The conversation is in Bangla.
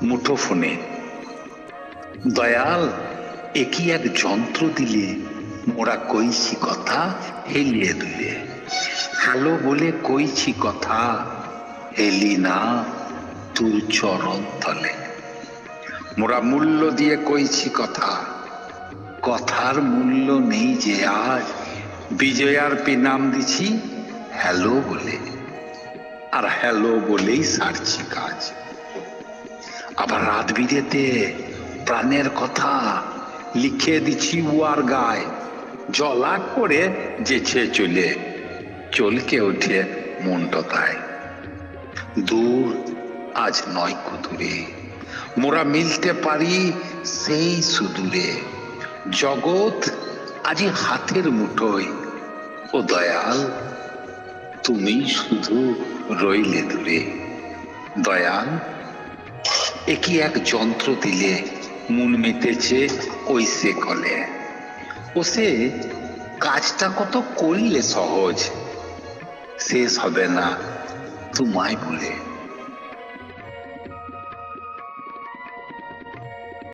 মুঠোফোনে দয়াল একই এক যন্ত্র দিলে, মোরা কইছি কথা হেলিয়ে দিলে। হ্যালো বলে কইছি কথা, এলি না তোর চরণ তলে। মোরা মূল্য দিয়ে কইছি কথা, কথার মূল্য নেই যে আজ। বিজয়ার নাম দিছি হ্যালো বলে, আর হ্যালো বলেই সারছি কাজ। আবার রাত বিরেতে প্রাণের কথা লিখে দিছি উয়ার গায়ে। জলা করে যেছে চলে, চলকে ওঠে মনটায়। দূর আজ নয় কুদূরে, মোরা মিলতে পারি সেই সুদূরে। জগৎ আজি হাতের মুঠোয়, ও দয়াল তুমি শুধু রইলে দূরে। দয়াল একই এক যন্ত্র দিলে, মন মেতেছে ওই সে কলে। ও সে কাজটা কত করলে সহজ, শেষ হবে না তোমায় বলে।